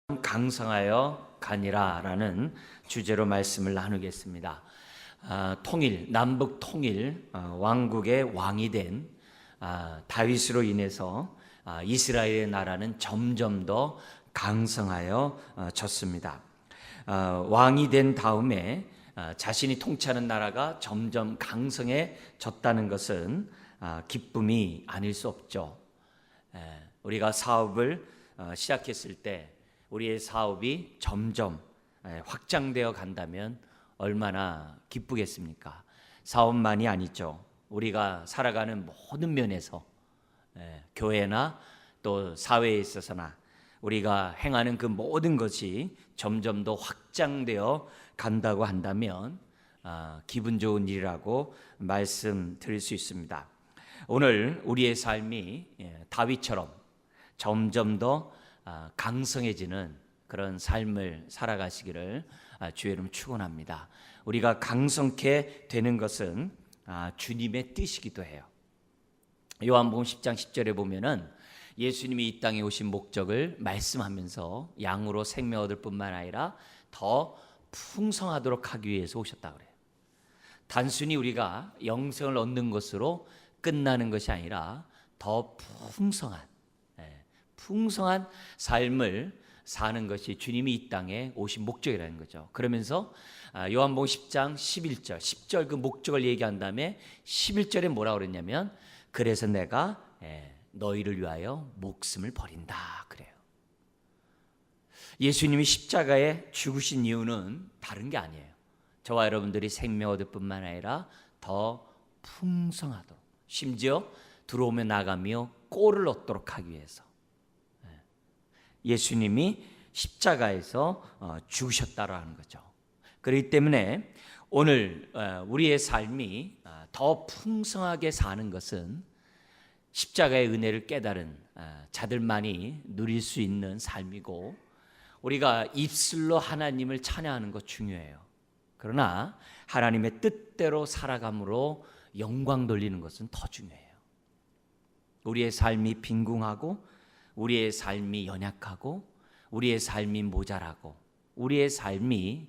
강성하여 가니라라는 주제로 말씀을 나누겠습니다. 통일, 남북 통일, 왕국의 왕이 된 다윗으로 인해서 이스라엘의 나라는 점점 더 강성하여 졌습니다. 왕이 된 다음에 자신이 통치하는 나라가 점점 강성해졌다는 것은 기쁨이 아닐 수 없죠. 우리가 사업을 시작했을 때 우리의 사업이 점점 확장되어 간다면 얼마나 기쁘겠습니까? 사업만이 아니죠. 우리가 살아가는 모든 면에서 교회나 또 사회에 있어서나 우리가 행하는 그 모든 것이 점점 더 확장되어 간다고 한다면 기분 좋은 일이라고 말씀드릴 수 있습니다. 오늘 우리의 삶이 다윗처럼 점점 더 강성해지는 그런 삶을 살아가시기를 주의 이름 축원합니다. 우리가 강성케 되는 것은 주님의 뜻이기도 해요. 요한복음 10장 10절에 보면은 예수님이 이 땅에 오신 목적을 말씀하면서 양으로 생명 얻을 뿐만 아니라 더 풍성하도록 하기 위해서 오셨다 그래요. 단순히 우리가 영생을 얻는 것으로 끝나는 것이 아니라 더 풍성한 삶을 사는 것이 주님이 이 땅에 오신 목적이라는 거죠. 그러면서 요한복음 10장 11절 10절 그 목적을 얘기한 다음에 11절에 뭐라고 그랬냐면 그래서 내가 너희를 위하여 목숨을 버린다 그래요. 예수님이 십자가에 죽으신 이유는 다른 게 아니에요. 저와 여러분들이 생명 얻을 뿐만 아니라 더 풍성하도록, 심지어 들어오며 나가며 꼴을 얻도록 하기 위해서 예수님이 십자가에서 죽으셨다라는 거죠. 그렇기 때문에 오늘 우리의 삶이 더 풍성하게 사는 것은 십자가의 은혜를 깨달은 자들만이 누릴 수 있는 삶이고, 우리가 입술로 하나님을 찬양하는 것 중요해요. 그러나 하나님의 뜻대로 살아감으로 영광 돌리는 것은 더 중요해요. 우리의 삶이 빈궁하고 우리의 삶이 연약하고 우리의 삶이 모자라고 우리의 삶이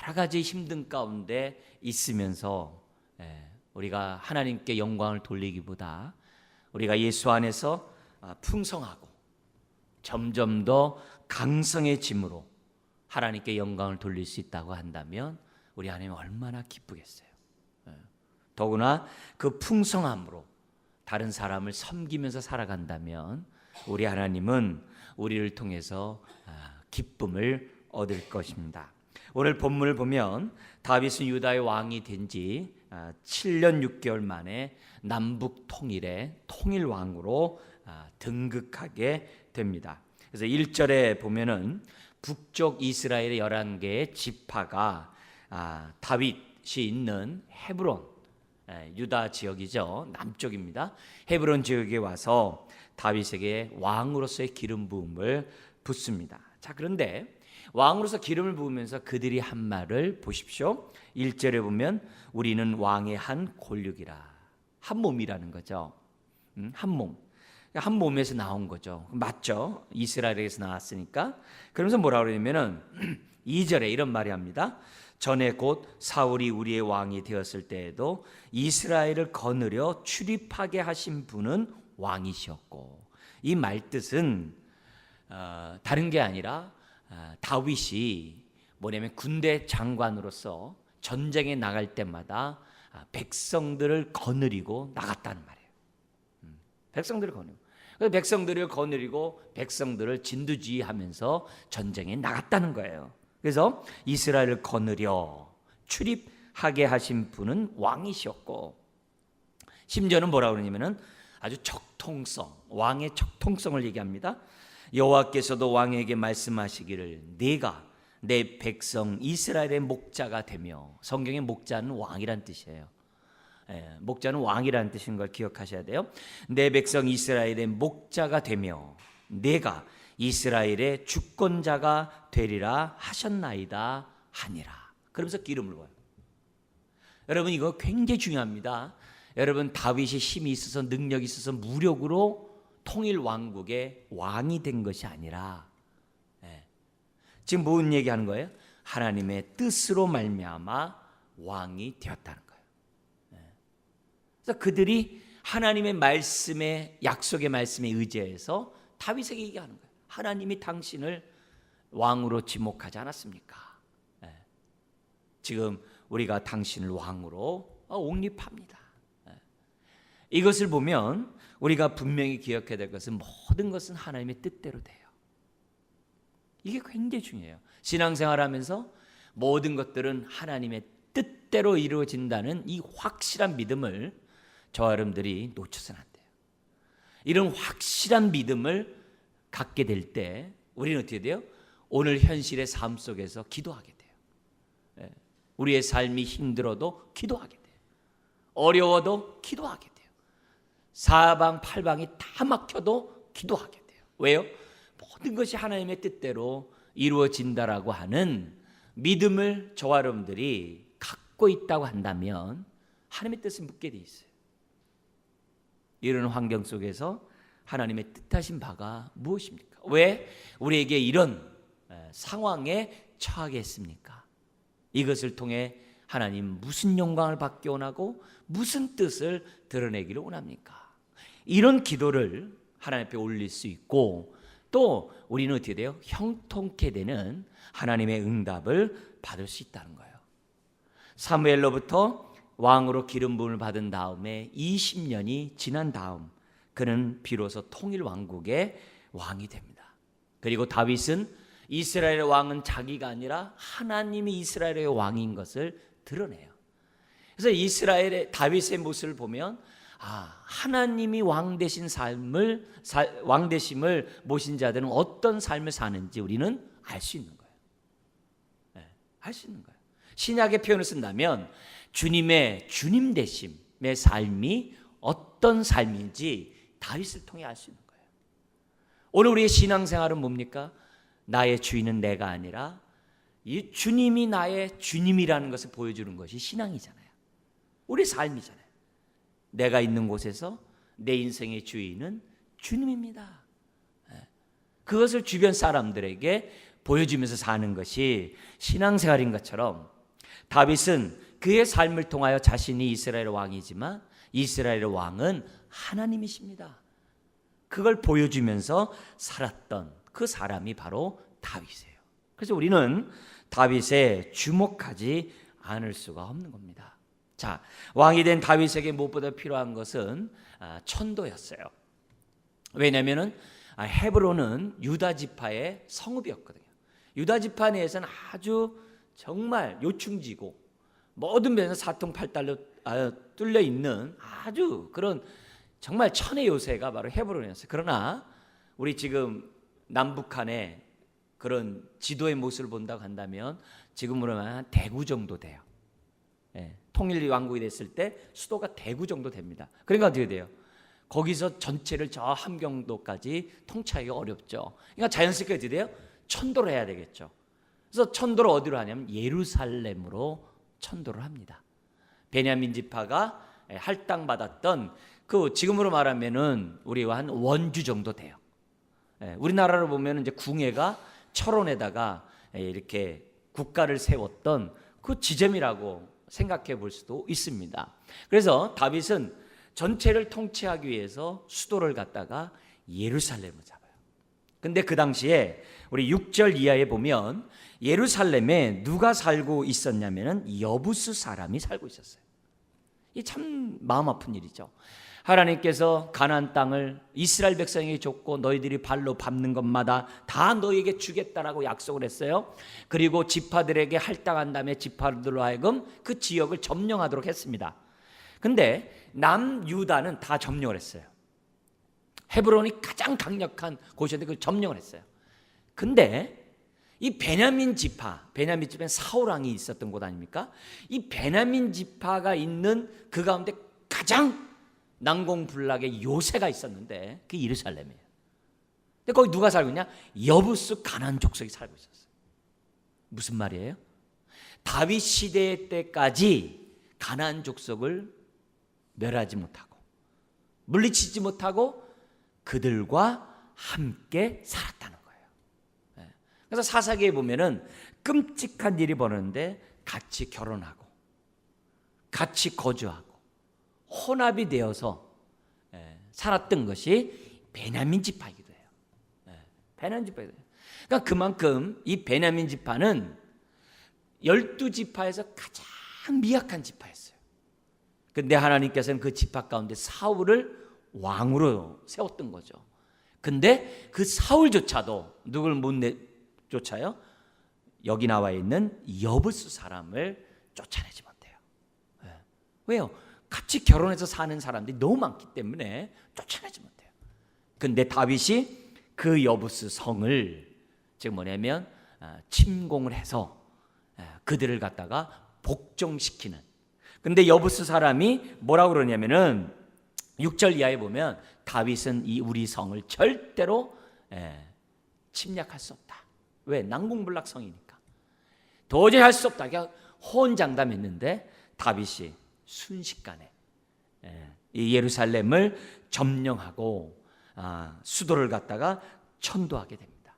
여러 가지 힘든 가운데 있으면서 우리가 하나님께 영광을 돌리기보다 우리가 예수 안에서 풍성하고 점점 더 강성해짐으로 하나님께 영광을 돌릴 수 있다고 한다면 우리 하나님 얼마나 기쁘겠어요. 더구나 그 풍성함으로 다른 사람을 섬기면서 살아간다면 우리 하나님은 우리를 통해서 기쁨을 얻을 것입니다. 오늘 본문을 보면 다윗은 유다의 왕이 된 지 7년 6개월 만에 남북 통일의 통일왕으로 등극하게 됩니다. 그래서 1절에 보면은 북쪽 이스라엘의 11개의 지파가 다윗이 있는 헤브론, 유다 지역이죠. 남쪽입니다. 헤브론 지역에 와서 다윗에게 왕으로서의 기름 부음을 붓습니다. 자, 그런데 왕으로서 기름을 부으면서 그들이 한 말을 보십시오. 1절에 보면 우리는 왕의 한 골육이라. 한 몸이라는 거죠. 한 몸. 한 몸에서 나온 거죠. 맞죠? 이스라엘에서 나왔으니까. 그러면서 뭐라 그러냐면은 2절에 이런 말이 합니다. 전에 곧 사울이 우리의 왕이 되었을 때에도 이스라엘을 거느려 출입하게 하신 분은 왕이셨고, 이 말뜻은 다른 게 아니라 다윗이 뭐냐면 군대 장관으로서 전쟁에 나갈 때마다 백성들을 거느리고 나갔다는 말이에요. 백성들을 거느리고, 백성들을 거느리고 백성들을 진두지휘하면서 전쟁에 나갔다는 거예요. 그래서 이스라엘을 거느려 출입하게 하신 분은 왕이셨고, 심지어는 뭐라고 그러냐면은 아주 적통성, 왕의 적통성을 얘기합니다. 여호와께서도 왕에게 말씀하시기를 네가 내 백성 이스라엘의 목자가 되며, 성경의 목자는 왕이란 뜻이에요. 목자는 왕이라는 뜻인 걸 기억하셔야 돼요. 내 백성 이스라엘의 목자가 되며 네가 이스라엘의 주권자가 되리라 하셨나이다 하니라. 그러면서 기름을 부어요. 여러분, 이거 굉장히 중요합니다. 여러분, 다윗이 힘이 있어서 능력이 있어서 무력으로 통일 왕국의 왕이 된 것이 아니라 지금 뭔 얘기하는 거예요? 하나님의 뜻으로 말미암아 왕이 되었다는 거예요. 그래서 그들이 하나님의 말씀에, 약속의 말씀에 의지해서 다윗에게 얘기하는 거예요. 하나님이 당신을 왕으로 지목하지 않았습니까? 지금 우리가 당신을 왕으로 옹립합니다. 이것을 보면 우리가 분명히 기억해야 될 것은 모든 것은 하나님의 뜻대로 돼요. 이게 굉장히 중요해요. 신앙생활하면서 모든 것들은 하나님의 뜻대로 이루어진다는 이 확실한 믿음을 저와 여러분들이 놓쳐서는 안 돼요. 이런 확실한 믿음을 갖게 될 때 우리는 어떻게 돼요? 오늘 현실의 삶 속에서 기도하게 돼요. 우리의 삶이 힘들어도 기도하게 돼요. 어려워도 기도하게 돼요. 사방팔방이 다 막혀도 기도하게 돼요. 왜요? 모든 것이 하나님의 뜻대로 이루어진다라고 하는 믿음을 저와 여러분들이 갖고 있다고 한다면 하나님의 뜻을 묻게 돼 있어요. 이런 환경 속에서 하나님의 뜻하신 바가 무엇입니까? 왜 우리에게 이런 상황에 처하게 했습니까? 이것을 통해 하나님 무슨 영광을 받기 원하고 무슨 뜻을 드러내기를 원합니까? 이런 기도를 하나님 앞에 올릴 수 있고, 또 우리는 어떻게 돼요? 형통케 되는 하나님의 응답을 받을 수 있다는 거예요. 사무엘로부터 왕으로 기름 부음을 받은 다음에 20년이 지난 다음 그는 비로소 통일 왕국의 왕이 됩니다. 그리고 다윗은 이스라엘의 왕은 자기가 아니라 하나님이 이스라엘의 왕인 것을 드러내요. 그래서 이스라엘의 다윗의 모습을 보면 하나님이 왕 되신 왕 되심을 모신 자들은 어떤 삶을 사는지 우리는 알 수 있는 거예요. 알 수 있는 거예요. 신약의 표현을 쓴다면 주님의 주님 되심의 삶이 어떤 삶인지 다윗을 통해 알 수 있는 거예요. 오늘 우리의 신앙생활은 뭡니까? 나의 주인은 내가 아니라 이 주님이 나의 주님이라는 것을 보여주는 것이 신앙이잖아요. 우리 삶이잖아요. 내가 있는 곳에서 내 인생의 주인은 주님입니다. 그것을 주변 사람들에게 보여주면서 사는 것이 신앙생활인 것처럼 다윗은 그의 삶을 통하여 자신이 이스라엘의 왕이지만 이스라엘의 왕은 하나님이십니다. 그걸 보여주면서 살았던 그 사람이 바로 다윗이에요. 그래서 우리는 다윗에 주목하지 않을 수가 없는 겁니다. 자, 왕이 된 다윗에게 무엇보다 필요한 것은 천도였어요. 왜냐하면 헤브론은 유다 지파의 성읍이었거든요. 유다 지파 내에서는 아주 정말 요충지고 모든 면에서 사통팔달로 뚫려 있는 아주 그런 정말 천의 요새가 바로 헤브론이었어요. 그러나 우리 지금 남북한의 그런 지도의 모습을 본다고 한다면 지금으로는 한 대구 정도 돼요. 통일 왕국이 됐을 때 수도가 대구 정도 됩니다. 그러니까 어떻게 돼요? 거기서 전체를 저 함경도까지 통치하기가 어렵죠. 그러니까 자연스럽게 어떻게 돼요? 천도를 해야 되겠죠. 그래서 천도를 어디로 하냐면 예루살렘으로 천도를 합니다. 베냐민 지파가 할당받았던 그 지금으로 말하면은 우리와 한 원주 정도 돼요. 우리나라로 보면 이제 궁예가 철원에다가 이렇게 국가를 세웠던 그 지점이라고 생각해 볼 수도 있습니다. 그래서 다윗은 전체를 통치하기 위해서 수도를 갖다가 예루살렘을 잡아요. 근데 그 당시에 우리 6절 이하에 보면 예루살렘에 누가 살고 있었냐면은 여부스 사람이 살고 있었어요. 이 참 마음 아픈 일이죠. 하나님께서 가나안 땅을 이스라엘 백성에게 줬고 너희들이 발로 밟는 것마다 다 너희에게 주겠다라고 약속을 했어요. 그리고 지파들에게 할당한 다음에 지파들로 하여금 그 지역을 점령하도록 했습니다. 근데 남유다는 다 점령을 했어요. 헤브론이 가장 강력한 곳이었는데 그걸 점령을 했어요. 근데 이 베냐민 지파는 사울 왕이 있었던 곳 아닙니까? 이 베냐민 지파가 있는 그 가운데 가장 난공불락의 요새가 있었는데 그게 예루살렘이에요. 근데 거기 누가 살고 있냐? 여부스 가나안 족속이 살고 있었어요. 무슨 말이에요? 다윗 시대 때까지 가나안 족속을 멸하지 못하고 물리치지 못하고 그들과 함께 살았다는 거예요. 그래서 사사기에 보면은 끔찍한 일이 벌어졌는데 같이 결혼하고 같이 거주하고 혼합이 되어서 살았던 것이 베냐민 지파이기도 해요. 베냐민 지파이기도 해요. 그러니까 그만큼 이 베냐민 지파는 12지파에서 가장 미약한 지파였어요. 근데 하나님께서는 그 지파 가운데 사울을 왕으로 세웠던 거죠. 근데 그 사울조차도 누굴 못 쫓아요? 여기 나와 있는 여부스 사람을 쫓아내지 못해요. 왜요? 같이 결혼해서 사는 사람들이 너무 많기 때문에 쫓아내지 못해요. 근데 다윗이 그 여부스 성을 즉 뭐냐면 침공을 해서 그들을 갖다가 복종시키는. 근데 여부스 사람이 뭐라고 그러냐면은 6절 이하에 보면 다윗은 이 우리 성을 절대로 침략할 수 없다. 왜? 난공불락 성이니까 도저히 할 수 없다. 그냥 호언장담했는데 다윗이 순식간에 이 예루살렘을 점령하고 수도를 갖다가 천도하게 됩니다.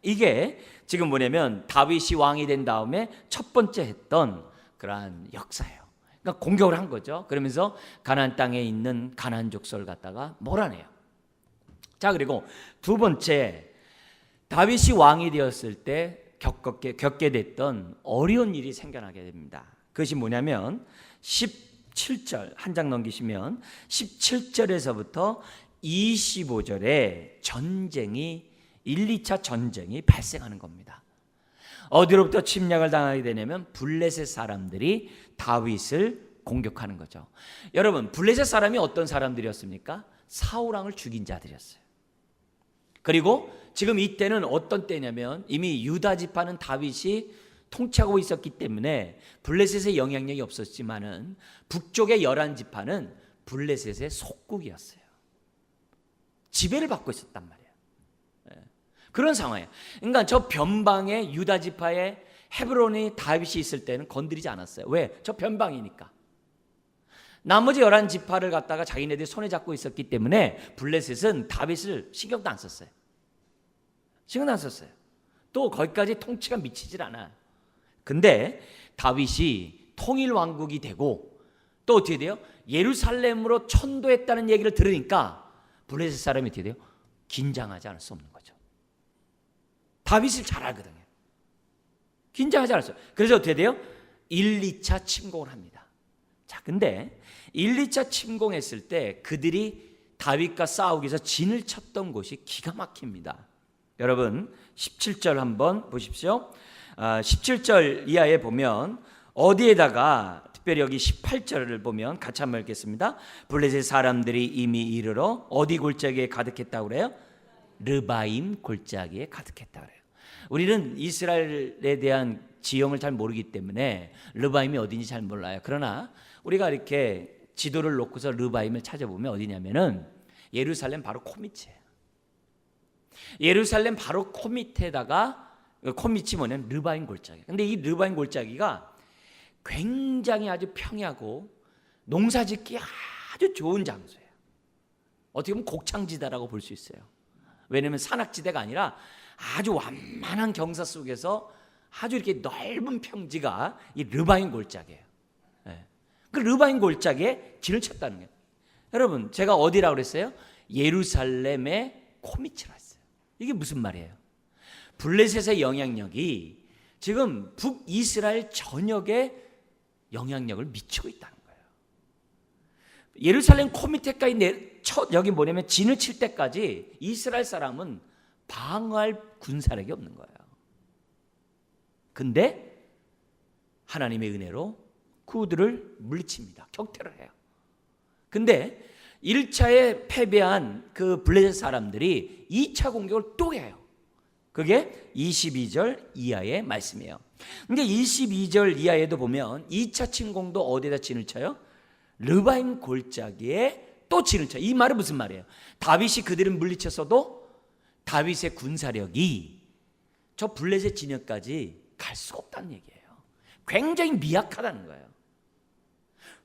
이게 지금 뭐냐면 다윗이 왕이 된 다음에 첫 번째 했던 그러한 역사예요. 그러니까 공격을 한 거죠. 그러면서 가나안 땅에 있는 가나안 족속을 갖다가 몰아내요. 자, 그리고 두 번째, 다윗이 왕이 되었을 때 겪게 됐던 어려운 일이 생겨나게 됩니다. 그것이 뭐냐면 17절 한 장 넘기시면 17절에서부터 25절에 전쟁이 1, 2차 전쟁이 발생하는 겁니다. 어디로부터 침략을 당하게 되냐면 블레셋 사람들이 다윗을 공격하는 거죠. 여러분, 블레셋 사람이 어떤 사람들이었습니까? 사울 왕을 죽인 자들이었어요. 그리고 지금 이때는 어떤 때냐면 이미 유다 지파는 다윗이 통치하고 있었기 때문에 블레셋의 영향력이 없었지만은 북쪽의 11지파는 블레셋의 속국이었어요. 지배를 받고 있었단 말이에요. 그런 상황이에요. 그러니까 저 변방의 유다 지파의 헤브론이 다윗이 있을 때는 건드리지 않았어요. 왜? 저 변방이니까. 나머지 11지파를 갖다가 자기네들이 손에 잡고 있었기 때문에 블레셋은 다윗을 신경도 안 썼어요. 신경도 안 썼어요. 또 거기까지 통치가 미치질 않아요. 근데 다윗이 통일 왕국이 되고 또 어떻게 돼요? 예루살렘으로 천도했다는 얘기를 들으니까 블레셋 사람이 어떻게 돼요? 긴장하지 않을 수 없는 거죠. 다윗을 잘 알거든요. 긴장하지 않았어요. 그래서 어떻게 돼요? 1, 2차 침공을 합니다. 자, 근데 1, 2차 침공했을 때 그들이 다윗과 싸우기 위해서 진을 쳤던 곳이 기가 막힙니다. 여러분 17절 한번 보십시오. 17절 이하에 보면 어디에다가 특별히 여기 18절을 보면 같이 한번 읽겠습니다. 블레셋 사람들이 이미 이르러 어디 골짜기에 가득했다고 그래요? 르바임 골짜기에 가득했다고 그래요. 우리는 이스라엘에 대한 지형을 잘 모르기 때문에 르바임이 어딘지 잘 몰라요. 그러나 우리가 이렇게 지도를 놓고서 르바임을 찾아보면 어디냐면은 예루살렘 바로 코밑이에요. 예루살렘 바로 코밑에다가 코밑이 뭐냐면 르바임 골짜기. 근데 이 르바임 골짜기가 굉장히 아주 평야고 농사짓기 아주 좋은 장소예요. 어떻게 보면 곡창지대라고 볼 수 있어요. 왜냐하면 산악지대가 아니라 아주 완만한 경사 속에서 아주 이렇게 넓은 평지가 이 르바임 골짜기예요. 그 르바임 골짜기에 진을 쳤다는 거예요. 여러분, 제가 어디라고 그랬어요? 예루살렘의 코밑이라 했어요. 이게 무슨 말이에요? 블레셋의 영향력이 지금 북이스라엘 전역에 영향력을 미치고 있다는 거예요. 예루살렘 코밑에까지 여기 뭐냐면 진을 칠 때까지 이스라엘 사람은 방어할 군사력이 없는 거예요. 근데 하나님의 은혜로 그들을 물리칩니다. 격퇴를 해요. 근데 1차에 패배한 그 블레셋 사람들이 2차 공격을 또 해요. 그게 22절 이하의 말씀이에요. 근데 22절 이하에도 보면 2차 침공도 어디에다 진을 쳐요? 르바임 골짜기에 또 진을 쳐요. 이 말은 무슨 말이에요? 다윗이 그들을 물리쳤어도 다윗의 군사력이 저 블레셋 진영까지 갈 수가 없다는 얘기예요. 굉장히 미약하다는 거예요.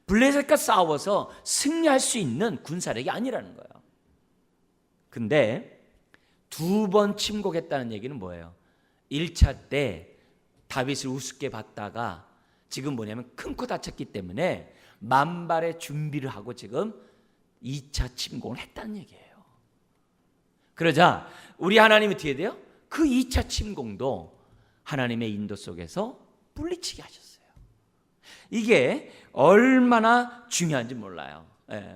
블레셋과 싸워서 승리할 수 있는 군사력이 아니라는 거예요. 근데 두 번 침공했다는 얘기는 뭐예요? 1차 때 다윗을 우습게 봤다가 지금 뭐냐면 큰 코 다쳤기 때문에 만발의 준비를 하고 지금 2차 침공을 했다는 얘기예요. 그러자 우리 하나님이 어떻게 돼요? 그 2차 침공도 하나님의 인도 속에서 물리치게 하셨어요. 이게 얼마나 중요한지 몰라요.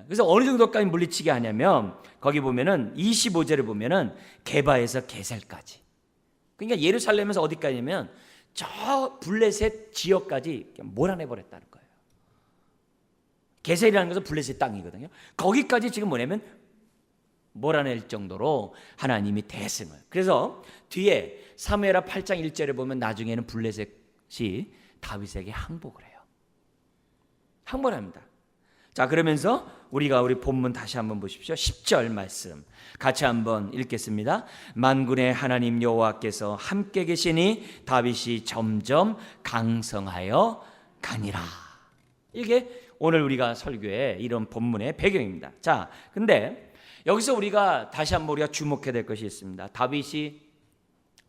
그래서 어느 정도까지 물리치게 하냐면 거기 보면은 25절에 보면은 게바에서 게셀까지. 그러니까 예루살렘에서 어디까지냐면 저 블레셋 지역까지 몰아내 버렸다는 거예요. 게셀이라는 것은 블레셋 땅이거든요. 거기까지 지금 뭐냐면 몰아낼 정도로 하나님이 대승을. 그래서 뒤에 사무엘하 8장 1절에 보면 나중에는 블레셋이 다윗에게 항복을 해요. 항복을 합니다. 자, 그러면서 우리 본문 다시 한번 보십시오. 10절 말씀 같이 한번 읽겠습니다. 만군의 하나님 여호와께서 함께 계시니 다윗이 점점 강성하여 가니라. 이게 오늘 우리가 설교의 이런 본문의 배경입니다. 자, 근데 여기서 우리가 다시 한번 우리가 주목해야 될 것이 있습니다. 다윗이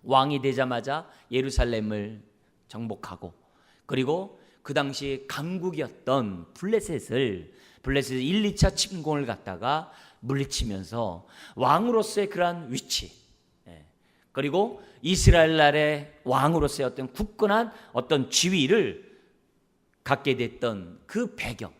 왕이 되자마자 예루살렘을 정복하고 그리고 그 당시 강국이었던 블레셋을 1, 2차 침공을 갖다가 물리치면서 왕으로서의 그러한 위치, 그리고 이스라엘 나라의 왕으로서의 어떤 굳건한 어떤 지위를 갖게 됐던 그 배경,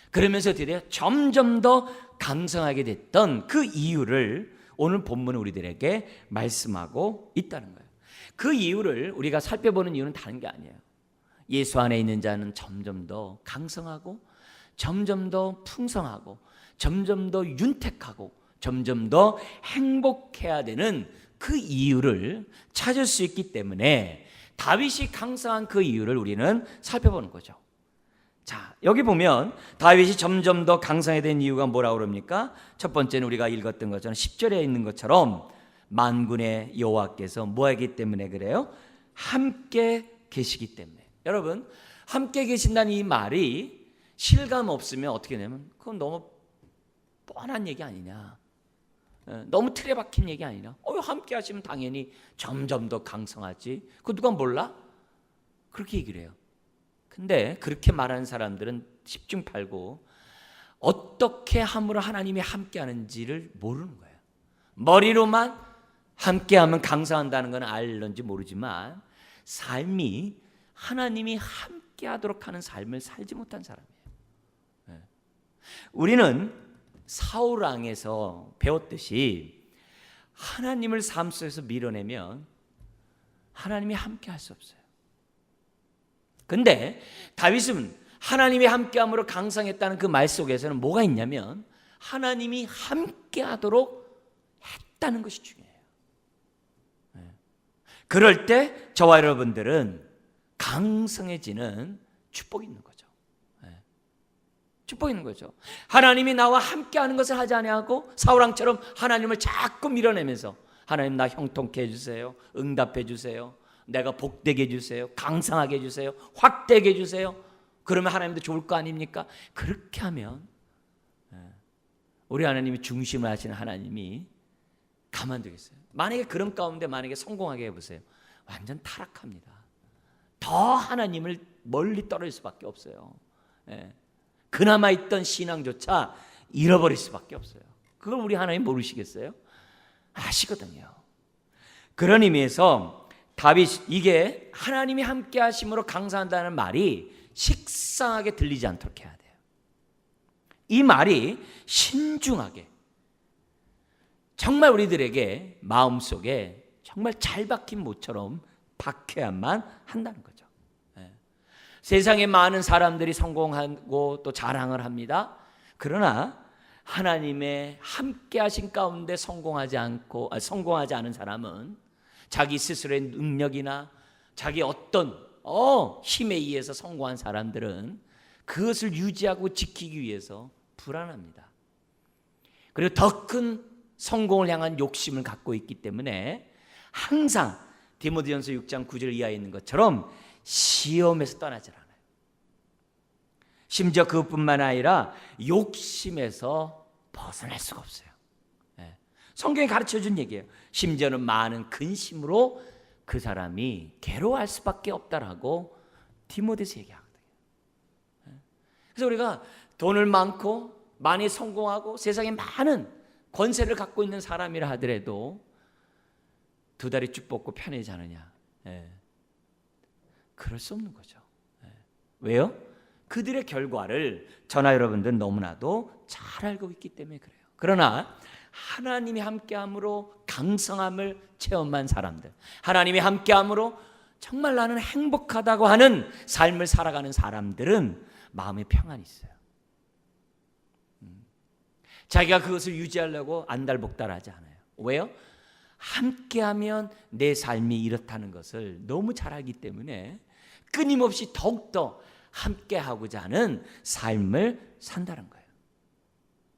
그러면서 어떻게 돼요? 점점 더 강성하게 됐던 그 이유를 오늘 본문은 우리들에게 말씀하고 있다는 거예요. 그 이유를 우리가 살펴보는 이유는 다른 게 아니에요. 예수 안에 있는 자는 점점 더 강성하고 점점 더 풍성하고 점점 더 윤택하고 점점 더 행복해야 되는 그 이유를 찾을 수 있기 때문에 다윗이 강성한 그 이유를 우리는 살펴보는 거죠. 자, 여기 보면 다윗이 점점 더 강성해 된 이유가 뭐라고 그럽니까? 첫 번째는 우리가 읽었던 것처럼 10절에 있는 것처럼 만군의 여호와께서 뭐 하기 때문에 그래요? 함께 계시기 때문에. 여러분, 함께 계신다는 이 말이 실감 없으면 어떻게 되냐면 그건 너무 뻔한 얘기 아니냐, 너무 틀에 박힌 얘기 아니냐. 함께 하시면 당연히 점점 더 강성하지. 그거 누가 몰라? 그렇게 얘기를 해요. 근데 그렇게 말하는 사람들은 10중 8구 어떻게 함으로 하나님이 함께 하는지를 모르는 거예요. 머리로만 함께하면 강성한다는 건 알는지 모르지만 삶이 하나님이 함께하도록 하는 삶을 살지 못한 사람이에요. 우리는 사울 왕에서 배웠듯이 하나님을 삶 속에서 밀어내면 하나님이 함께할 수 없어요. 근데 다윗은 하나님이 함께함으로 강성했다는 그 말 속에서는 뭐가 있냐면 하나님이 함께하도록 했다는 것이 중요해요. 그럴 때 저와 여러분들은 강성해지는 축복이 있는 거죠. 축복이 있는 거죠. 하나님이 나와 함께하는 것을 하지 아니하고 사울왕처럼 하나님을 자꾸 밀어내면서 하나님 나 형통케 해주세요, 응답해 주세요, 내가 복되게 해주세요, 강성하게 해주세요, 확되게 해주세요. 그러면 하나님도 좋을 거 아닙니까? 그렇게 하면 우리 하나님이 중심을 하시는 하나님이 가만두겠어요? 만약에 그런 가운데 만약에 성공하게 해보세요. 완전 타락합니다. 더 하나님을 멀리 떨어질 수밖에 없어요. 그나마 있던 신앙조차 잃어버릴 수밖에 없어요. 그걸 우리 하나님 모르시겠어요? 아시거든요. 그런 의미에서 다윗, 이게 하나님이 함께 하심으로 강성한다는 말이 식상하게 들리지 않도록 해야 돼요. 이 말이 신중하게 정말 우리들에게 마음속에 정말 잘 박힌 못처럼 박혀야만 한다는 거죠. 세상에 많은 사람들이 성공하고 또 자랑을 합니다. 그러나 하나님의 함께 하신 가운데 성공하지 않은 사람은 자기 스스로의 능력이나 자기 어떤 힘에 의해서 성공한 사람들은 그것을 유지하고 지키기 위해서 불안합니다. 그리고 더 큰 성공을 향한 욕심을 갖고 있기 때문에 항상 디모데전서 6장 9절 이하에 있는 것처럼 시험에서 떠나질 않아요. 심지어 그것뿐만 아니라 욕심에서 벗어날 수가 없어요. 성경이 가르쳐준 얘기예요. 심지어는 많은 근심으로 그 사람이 괴로워할 수밖에 없다라고 디모데서 얘기하거든요. 그래서 우리가 돈을 많이 성공하고 세상에 많은 권세를 갖고 있는 사람이라 하더라도 두 다리 쭉 뻗고 편해지 않느냐? 그럴 수 없는 거죠. 왜요? 그들의 결과를 저나 여러분들은 너무나도 잘 알고 있기 때문에 그래요. 그러나 하나님이 함께함으로 강성함을 체험한 사람들, 하나님이 함께함으로 정말 나는 행복하다고 하는 삶을 살아가는 사람들은 마음에 평안이 있어요. 자기가 그것을 유지하려고 안달복달하지 않아요. 왜요? 함께하면 내 삶이 이렇다는 것을 너무 잘 알기 때문에 끊임없이 더욱더 함께하고자 하는 삶을 산다는 거예요.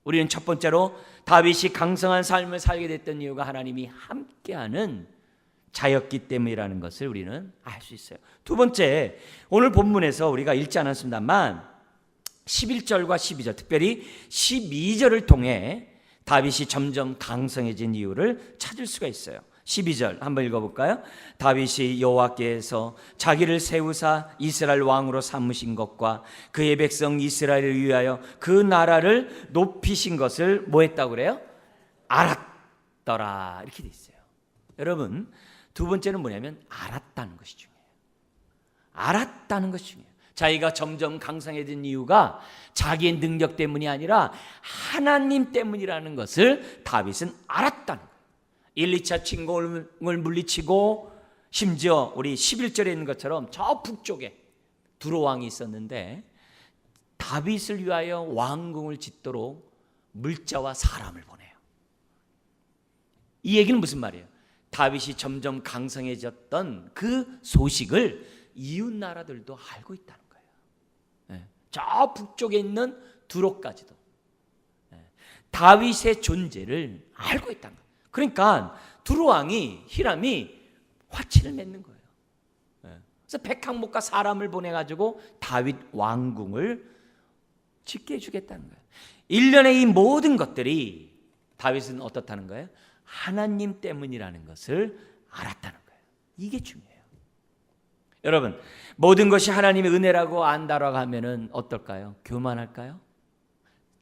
우리는 첫 번째로 다윗이 강성한 삶을 살게 됐던 이유가 하나님이 함께하는 자였기 때문이라는 것을 우리는 알 수 있어요. 두 번째, 오늘 본문에서 우리가 읽지 않았습니다만 11절과 12절, 특별히 12절을 통해 다윗이 점점 강성해진 이유를 찾을 수가 있어요. 12절 한번 읽어볼까요? 다윗이 여호와께서 자기를 세우사 이스라엘 왕으로 삼으신 것과 그의 백성 이스라엘을 위하여 그 나라를 높이신 것을 뭐 했다고 그래요? 알았더라, 이렇게 돼 있어요. 여러분, 두 번째는 뭐냐면 알았다는 것이 중요해요. 알았다는 것이 중요해요. 자기가 점점 강성해진 이유가 자기의 능력 때문이 아니라 하나님 때문이라는 것을 다윗은 알았다는 거예요. 1, 2차 침공을 물리치고 심지어 우리 11절에 있는 것처럼 저 북쪽에 두로왕이 있었는데 다윗을 위하여 왕궁을 짓도록 물자와 사람을 보내요. 이 얘기는 무슨 말이에요? 다윗이 점점 강성해졌던 그 소식을 이웃 나라들도 알고 있다는 거예요. 저 북쪽에 있는 두로까지도 다윗의 존재를 알고 있다는 거예요. 그러니까 두로왕이 히람이 화치를 맺는 거예요. 그래서 백항목과 사람을 보내가지고 다윗 왕궁을 짓게 해주겠다는 거예요. 일련의 이 모든 것들이 다윗은 어떻다는 거예요? 하나님 때문이라는 것을 알았다는 거예요. 이게 중요해요. 여러분, 모든 것이 하나님의 은혜라고 안다라고 하면은 어떨까요? 교만할까요?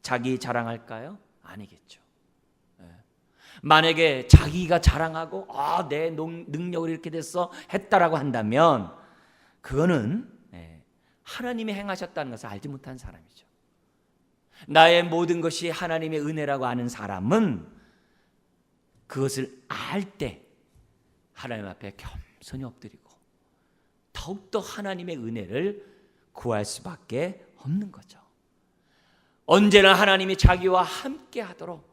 자기 자랑할까요? 아니겠죠. 만약에 자기가 자랑하고 내 능력을 이렇게 됐어 했다라고 한다면 그거는 하나님이 행하셨다는 것을 알지 못한 사람이죠. 나의 모든 것이 하나님의 은혜라고 아는 사람은 그것을 알 때 하나님 앞에 겸손히 엎드리고 더욱더 하나님의 은혜를 구할 수밖에 없는 거죠. 언제나 하나님이 자기와 함께 하도록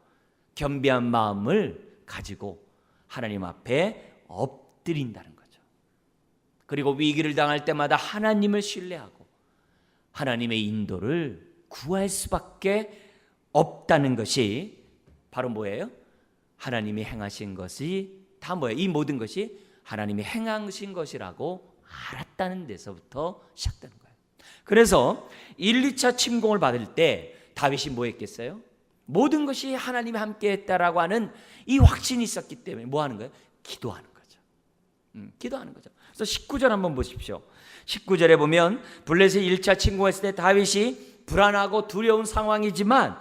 겸비한 마음을 가지고 하나님 앞에 엎드린다는 거죠. 그리고 위기를 당할 때마다 하나님을 신뢰하고 하나님의 인도를 구할 수밖에 없다는 것이 바로 뭐예요? 하나님이 행하신 것이 다 뭐예요? 이 모든 것이 하나님이 행하신 것이라고 알았다는 데서부터 시작되는 거예요. 그래서 1, 2차 침공을 받을 때 다윗이 뭐 했겠어요? 모든 것이 하나님이 함께 했다라고 하는 이 확신이 있었기 때문에 뭐 하는 거예요? 기도하는 거죠. 기도하는 거죠. 그래서 19절 한번 보십시오. 19절에 보면 블레셋 1차 침공했을 때 다윗이 불안하고 두려운 상황이지만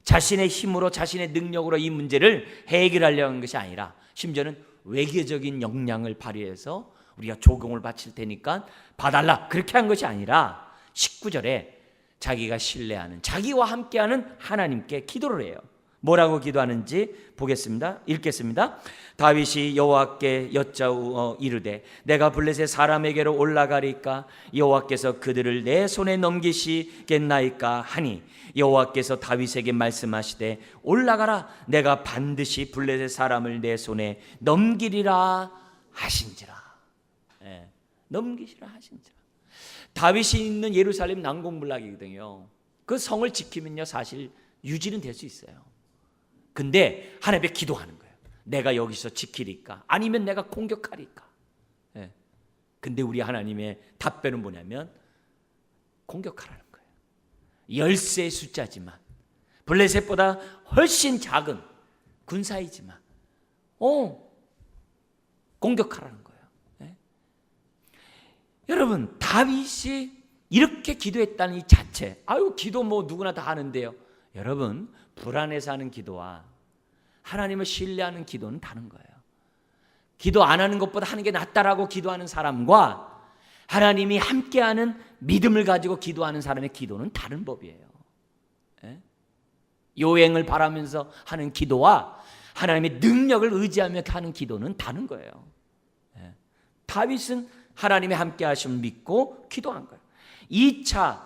자신의 힘으로 자신의 능력으로 이 문제를 해결하려는 것이 아니라 심지어는 외교적인 역량을 발휘해서 우리가 조공을 바칠 테니까 봐달라 그렇게 한 것이 아니라 19절에 자기가 신뢰하는 자기와 함께하는 하나님께 기도를 해요. 뭐라고 기도하는지 보겠습니다. 읽겠습니다. 다윗이 여호와께 여짜오 이르되 내가 블레셋 사람에게로 올라가리까 여호와께서 그들을 내 손에 넘기시겠나이까 하니 여호와께서 다윗에게 말씀하시되 올라가라 내가 반드시 블레셋 사람을 내 손에 넘기리라 하신지라. 넘기시라 하신지라. 다윗이 있는 예루살렘 난공불락이거든요. 그 성을 지키면요 사실 유지는 될 수 있어요. 근데 하나님께 기도하는 거예요. 내가 여기서 지키리까 아니면 내가 공격하리까. 근데 우리 하나님의 답변은 뭐냐면 공격하라는 거예요. 열세의 숫자지만 블레셋보다 훨씬 작은 군사이지만 공격하라는 거예요. 네? 여러분, 다윗이 이렇게 기도했다는 이 자체, 아유 기도 뭐 누구나 다 하는데요. 여러분, 불안해서 하는 기도와 하나님을 신뢰하는 기도는 다른 거예요. 기도 안 하는 것보다 하는 게 낫다라고 기도하는 사람과 하나님이 함께하는 믿음을 가지고 기도하는 사람의 기도는 다른 법이에요. 예? 요행을 바라면서 하는 기도와 하나님의 능력을 의지하며 하는 기도는 다른 거예요. 예? 다윗은 하나님의 함께하심을 믿고 기도한 거예요. 2차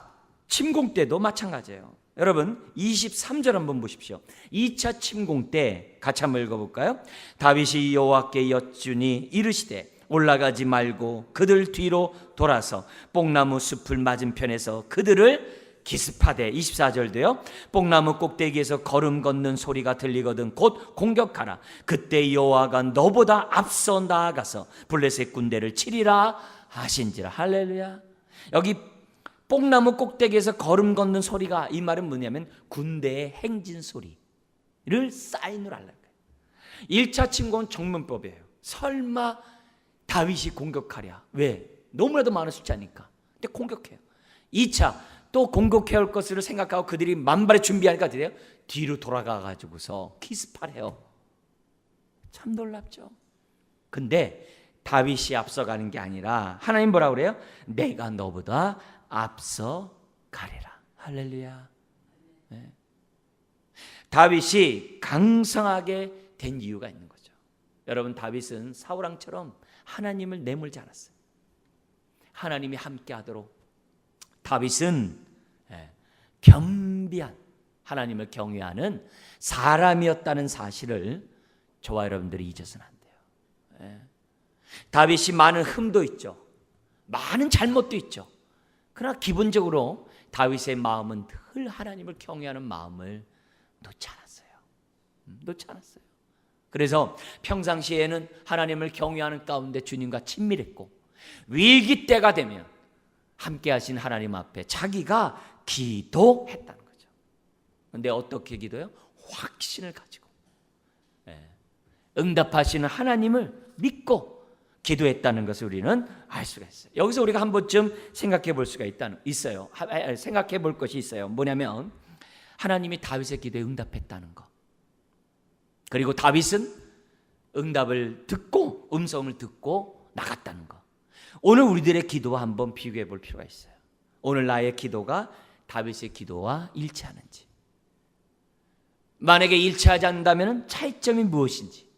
침공 때도 마찬가지예요. 여러분 23절 한번 보십시오. 2차 침공 때 같이 한번 읽어볼까요? 다윗이 여호와께 여쭈니 이르시되 올라가지 말고 그들 뒤로 돌아서 뽕나무 숲을 맞은편에서 그들을 기습하되 24절도요. 뽕나무 꼭대기에서 걸음 걷는 소리가 들리거든 곧 공격하라. 그때 여호와가 너보다 앞서 나아가서 블레셋 군대를 치리라 하신지라. 할렐루야. 여기 뽕나무 꼭대기에서 걸음 걷는 소리가, 이 말은 뭐냐면 군대의 행진 소리를 사인으로 하려는 거예요. 1차 침공은 정문법이에요. 설마 다윗이 공격하랴. 왜? 너무나도 많은 숫자니까. 근데 공격해요. 2차 또 공격해 올 것을 생각하고 그들이 만발의 준비하니까 어떻게 돼요? 뒤로 돌아가 가지고서 기습하래요. 참 놀랍죠. 근데 다윗이 앞서가는 게 아니라 하나님 뭐라 그래요? 내가 너보다 앞서 가리라. 할렐루야. 네. 다윗이 강성하게 된 이유가 있는 거죠. 여러분, 다윗은 사울왕처럼 하나님을 내몰지 않았어요. 하나님이 함께하도록 다윗은 겸비한, 하나님을 경외하는 사람이었다는 사실을 저와 여러분들이 잊어서는 안 돼요. 다윗이 많은 흠도 있죠. 많은 잘못도 있죠. 그러나 기본적으로 다윗의 마음은 늘 하나님을 경외하는 마음을 놓지 않았어요. 놓지 않았어요. 그래서 평상시에는 하나님을 경외하는 가운데 주님과 친밀했고, 위기 때가 되면 함께 하신 하나님 앞에 자기가 기도했다는 거죠. 그런데 어떻게 기도해요? 확신을 가지고 응답하시는 하나님을 믿고 기도했다는 것을 우리는 알 수가 있어요. 여기서 우리가 한 번쯤 생각해 볼 수가 있어요. 생각해 볼 것이 있어요. 뭐냐면 하나님이 다윗의 기도에 응답했다는 것. 그리고 다윗은 응답을 듣고, 음성을 듣고 나갔다는 것. 오늘 우리들의 기도와 한번 비교해 볼 필요가 있어요. 오늘 나의 기도가 다윗의 기도와 일치하는지, 만약에 일치하지 않는다면 차이점이 무엇인지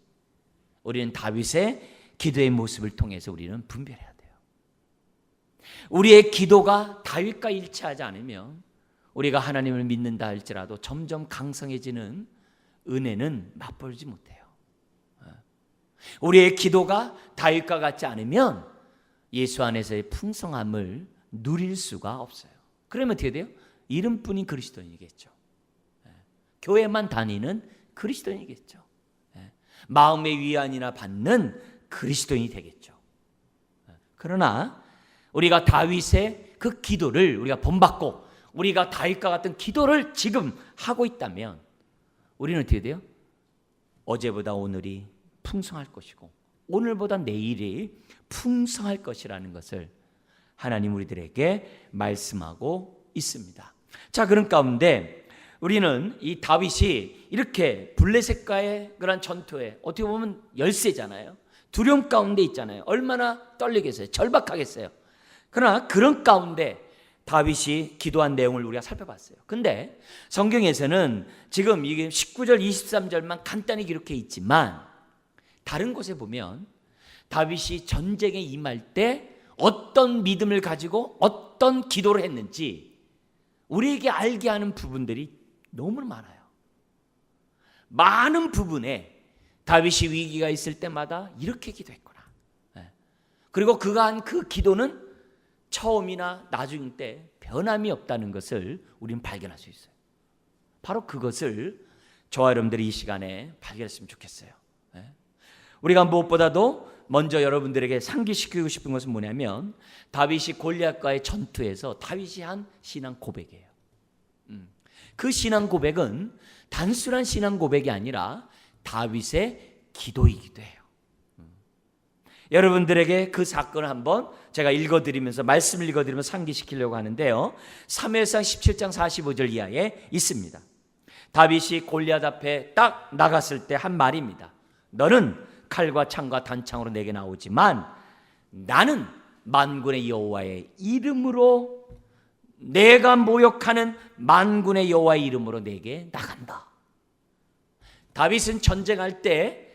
우리는 다윗의 기도의 모습을 통해서 우리는 분별해야 돼요. 우리의 기도가 다윗과 일치하지 않으면 우리가 하나님을 믿는다 할지라도 점점 강성해지는 은혜는 맛보지 못해요. 우리의 기도가 다윗과 같지 않으면 예수 안에서의 풍성함을 누릴 수가 없어요. 그러면 어떻게 돼요? 이름뿐인 그리스도인이겠죠. 교회만 다니는 그리스도인이겠죠. 마음의 위안이나 받는 그리스도인이 되겠죠. 그러나 우리가 다윗의 그 기도를 우리가 본받고 우리가 다윗과 같은 기도를 지금 하고 있다면 우리는 어떻게 돼요? 어제보다 오늘이 풍성할 것이고 오늘보다 내일이 풍성할 것이라는 것을 하나님 우리들에게 말씀하고 있습니다. 자, 그런 가운데 우리는 이 다윗이 이렇게 블레셋과의 그런 전투에 어떻게 보면 열세잖아요. 두려움 가운데 있잖아요. 얼마나 떨리겠어요. 절박하겠어요. 그러나 그런 가운데 다윗이 기도한 내용을 우리가 살펴봤어요. 근데 성경에서는 지금 이게 19절 23절만 간단히 기록해 있지만 다른 곳에 보면 다윗이 전쟁에 임할 때 어떤 믿음을 가지고 어떤 기도를 했는지 우리에게 알게 하는 부분들이 너무 많아요. 많은 부분에 다윗이 위기가 있을 때마다 이렇게 기도했구나. 그리고 그가 한 그 기도는 처음이나 나중 때 변함이 없다는 것을 우리는 발견할 수 있어요. 바로 그것을 저와 여러분들이 이 시간에 발견했으면 좋겠어요. 우리가 무엇보다도 먼저 여러분들에게 상기시키고 싶은 것은 뭐냐면 다윗이 골리앗과의 전투에서 다윗이 한 신앙 고백이에요. 그 신앙 고백은 단순한 신앙 고백이 아니라 다윗의 기도이기도 해요. 여러분들에게 그 사건을 한번 제가 읽어드리면서 말씀을 읽어드리면서 상기시키려고 하는데요. 사무엘상 17장 45절 이하에 있습니다. 다윗이 골리앗 앞에 딱 나갔을 때 한 말입니다. 너는 칼과 창과 단창으로 내게 나오지만 나는 만군의 여호와의 이름으로, 내가 모욕하는 만군의 여호와의 이름으로 내게 나간다. 다윗은 전쟁할 때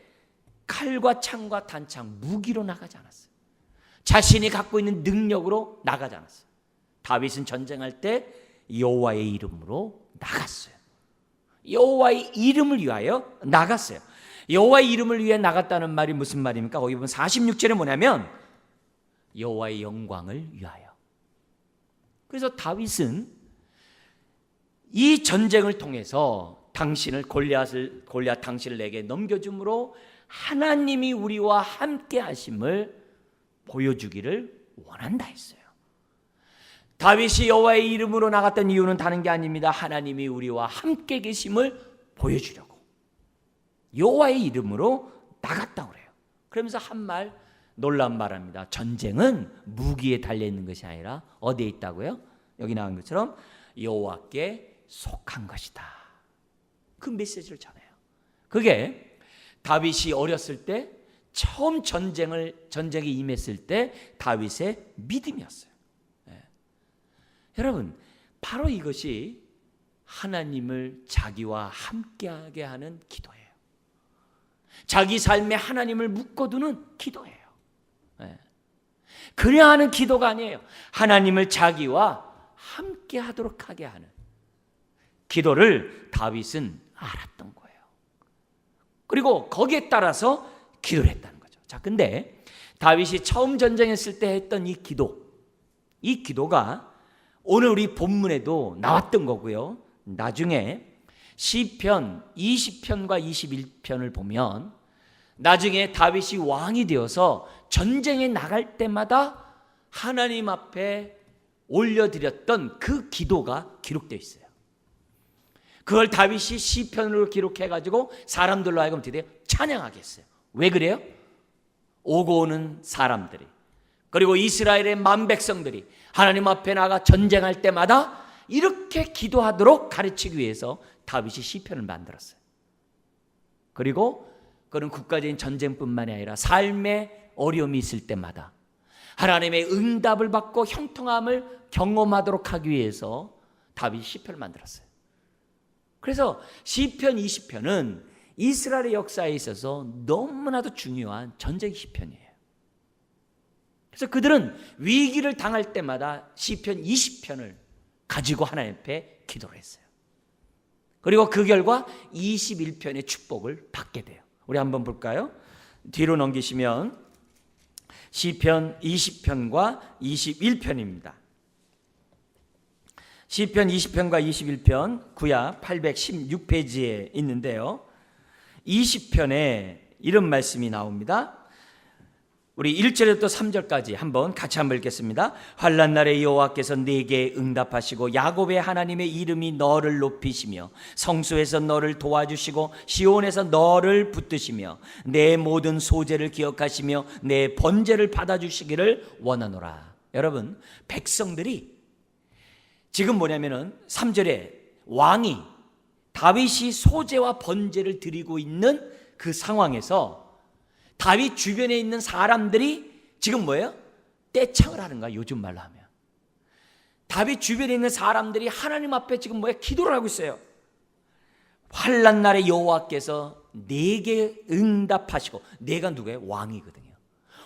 칼과 창과 단창, 무기로 나가지 않았어요. 자신이 갖고 있는 능력으로 나가지 않았어요. 다윗은 전쟁할 때 여호와의 이름으로 나갔어요. 여호와의 이름을 위하여 나갔어요. 여호와의 이름을 위해 나갔다는 말이 무슨 말입니까? 거기 보면 46절에 뭐냐면 여호와의 영광을 위하여. 그래서 다윗은 이 전쟁을 통해서 골리앗 당신을 내게 넘겨줌으로 하나님이 우리와 함께 하심을 보여주기를 원한다 했어요. 다윗이 여호와의 이름으로 나갔던 이유는 다른 게 아닙니다. 하나님이 우리와 함께 계심을 보여주려고 여호와의 이름으로 나갔다고 그래요. 그러면서 한 말, 놀라운 말합니다. 전쟁은 무기에 달려있는 것이 아니라 어디에 있다고요? 여기 나온 것처럼 여호와께 속한 것이다. 그 메시지를 전해요. 그게 다윗이 어렸을 때 처음 전쟁에 임했을 때 다윗의 믿음이었어요. 여러분, 바로 이것이 하나님을 자기와 함께하게 하는 기도예요. 자기 삶에 하나님을 묶어두는 기도예요. 그냥 하는 기도가 아니에요. 하나님을 자기와 함께하도록 하게 하는 기도를 다윗은 알았던 거예요. 그리고 거기에 따라서 기도를 했다는 거죠. 자, 근데 다윗이 처음 전쟁했을 때 했던 이 기도가 오늘 우리 본문에도 나왔던 거고요. 나중에 시편 20편과 21편을 보면 나중에 다윗이 왕이 되어서 전쟁에 나갈 때마다 하나님 앞에 올려드렸던 그 기도가 기록되어 있어요. 그걸 다윗이 시편으로 기록해가지고 사람들로 하여금 어떻게 돼요? 찬양하게 했어요. 왜 그래요? 오고 오는 사람들이, 그리고 이스라엘의 만 백성들이 하나님 앞에 나가 전쟁할 때마다 이렇게 기도하도록 가르치기 위해서 다윗이 시편을 만들었어요. 그리고 그런 국가적인 전쟁뿐만이 아니라 삶의 어려움이 있을 때마다 하나님의 응답을 받고 형통함을 경험하도록 하기 위해서 다윗이 시편을 만들었어요. 그래서 시편 20편은 이스라엘의 역사에 있어서 너무나도 중요한 전쟁 시편이에요. 그래서 그들은 위기를 당할 때마다 시편 20편을 가지고 하나님 앞에 기도를 했어요. 그리고 그 결과 21편의 축복을 받게 돼요. 우리 한번 볼까요? 뒤로 넘기시면 시편 20편과 21편입니다. 시편 20편과 21편 구약 816페이지에 있는데요. 20편에 이런 말씀이 나옵니다. 우리 1절부터 3절까지 한번 같이 한번 읽겠습니다. 환난 날에 여호와께서 내게 응답하시고 야곱의 하나님의 이름이 너를 높이시며 성소에서 너를 도와주시고 시온에서 너를 붙드시며 내 모든 소재를 기억하시며 내 번제를 받아주시기를 원하노라. 여러분, 백성들이 지금 뭐냐면은 3절에 왕이 다윗이 소제와 번제를 드리고 있는 그 상황에서 다윗 주변에 있는 사람들이 지금 뭐예요? 떼창을 하는 거야. 요즘 말로 하면 다윗 주변에 있는 사람들이 하나님 앞에 지금 뭐예요? 기도를 하고 있어요. 환난 날에 여호와께서 내게 응답하시고, 내가 누구예요? 왕이거든요.